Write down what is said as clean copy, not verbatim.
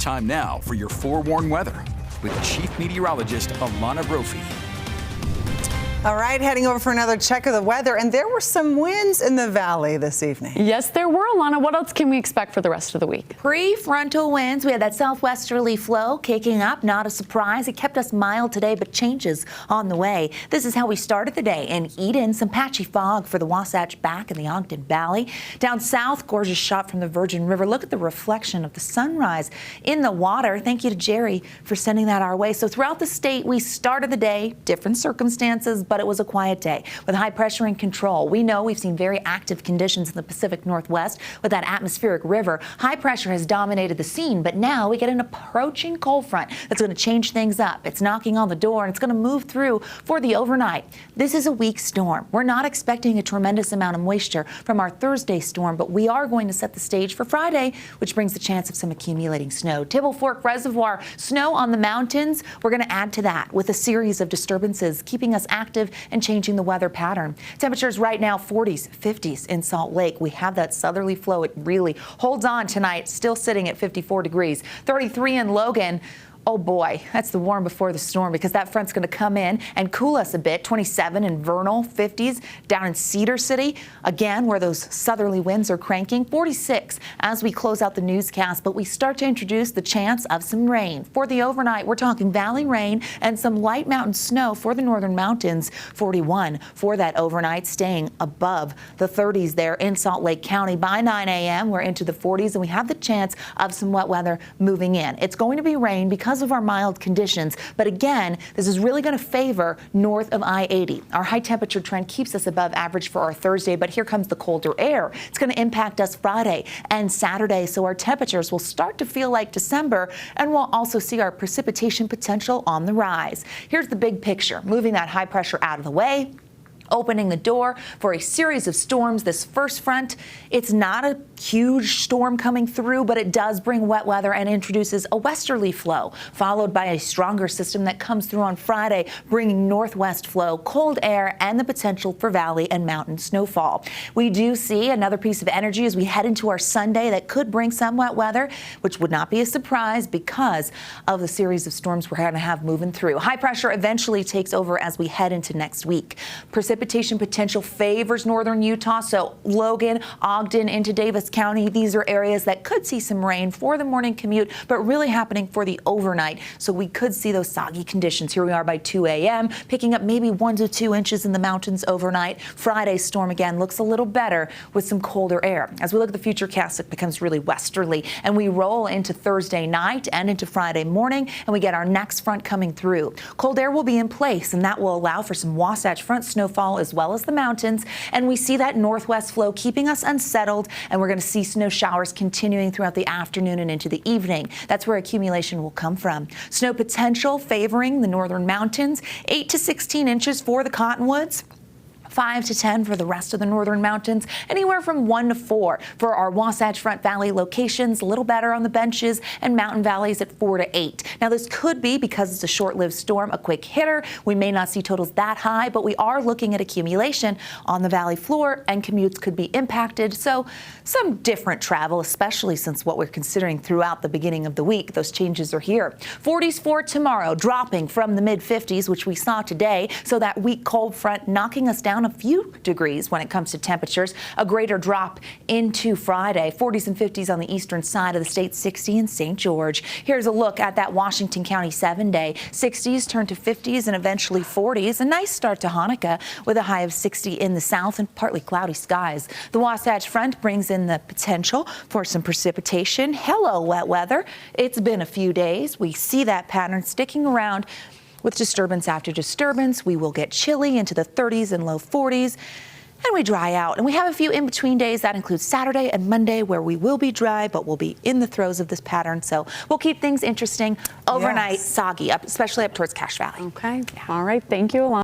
Time now for your forewarned weather with Chief Meteorologist Alana Brophy. All right, heading over for another check of the weather, and there were some winds in the valley this evening. Yes, there were, Alana. What else can we expect for the rest of the week? Prefrontal winds. We had that southwesterly flow kicking up. Not a surprise. It kept us mild today, but changes on the way. This is how we started the day in Eden. Some patchy fog for the Wasatch Back in the Ogden Valley. Down south, gorgeous shot from the Virgin River. Look at the reflection of the sunrise in the water. Thank you to Jerry for sending that our way. So throughout the state, we started the day, different circumstances, but it was a quiet day with high pressure in control. We know we've seen very active conditions in the Pacific Northwest with that atmospheric river. High pressure has dominated the scene, but now we get an approaching cold front that's going to change things up. It's knocking on the door and it's going to move through for the overnight. This is a weak storm. We're not expecting a tremendous amount of moisture from our Thursday storm, but we are going to set the stage for Friday, which brings the chance of some accumulating snow. Tibble Fork Reservoir, snow on the mountains. We're going to add to that with a series of disturbances, keeping us active and changing the weather pattern. Temperatures right now 40s, 50s in Salt Lake. We have that southerly flow. It really holds on tonight, still sitting at 54 degrees. 33 in Logan. Oh boy, that's the warm before the storm because that front's going to come in and cool us a bit. 27 in Vernal, 50s down in Cedar City, again where those southerly winds are cranking. 46 as we close out the newscast, but we start to introduce the chance of some rain. For the overnight, we're talking valley rain and some light mountain snow for the northern mountains. 41 for that overnight, staying above the 30s there in Salt Lake County. By 9 a.m., we're into the 40s and we have the chance of some wet weather moving in. It's going to be rain because of our mild conditions, but again, this is really going to favor north of I-80. Our high temperature trend keeps us above average for our Thursday, but here comes the colder air. It's going to impact us Friday and Saturday, so our temperatures will start to feel like December, and we'll also see our precipitation potential on the rise. Here's the big picture, moving that high pressure out of the way, opening the door for a series of storms. This first front, it's not a huge storm coming through, but it does bring wet weather and introduces a westerly flow, followed by a stronger system that comes through on Friday, bringing northwest flow, cold air, and the potential for valley and mountain snowfall. We do see another piece of energy as we head into our Sunday that could bring some wet weather, which would not be a surprise because of the series of storms we're going to have moving through. High pressure eventually takes over as we head into next week. Precipitation potential favors northern Utah, so Logan, Ogden into Davis County. These are areas that could see some rain for the morning commute, but really happening for the overnight. So we could see those soggy conditions. Here we are by 2 a.m., picking up maybe 1 to 2 inches in the mountains overnight. Friday's storm again looks a little better with some colder air. As we look at the futurecast, it becomes really westerly, and we roll into Thursday night and into Friday morning, and we get our next front coming through. Cold air will be in place, and that will allow for some Wasatch Front snowfall as well as the mountains, and we see that northwest flow keeping us unsettled, and we're going to see snow showers continuing throughout the afternoon and into the evening. That's where accumulation will come from. Snow potential favoring the northern mountains, 8 to 16 inches for the Cottonwoods, 5 to 10 for the rest of the northern mountains, anywhere from 1 to 4 for our Wasatch Front Valley locations, a little better on the benches, and mountain valleys at 4 to 8. Now this could be, because it's a short-lived storm, a quick hitter. We may not see totals that high, but we are looking at accumulation on the valley floor, and commutes could be impacted. So some different travel, especially since what we're considering throughout the beginning of the week. Those changes are here. 40s for tomorrow, dropping from the mid-50s, which we saw today. So that weak cold front knocking us down a few degrees when it comes to temperatures. A greater drop into Friday. 40s and 50s on the eastern side of the state, 60 in St. George. Here's a look at that Washington County 7-day. 60s turn to 50s and eventually 40s. A nice start to Hanukkah with a high of 60 in the south and partly cloudy skies. The Wasatch Front brings in the potential for some precipitation. Hello, wet weather. It's been a few days. We see that pattern sticking around. With disturbance after disturbance, we will get chilly into the 30s and low 40s, and we dry out. And we have a few in-between days. That includes Saturday and Monday, where we will be dry, but we'll be in the throes of this pattern. So we'll keep things interesting. Overnight, soggy, especially up towards Cache Valley. Okay. Yeah. All right. Thank you, Alana.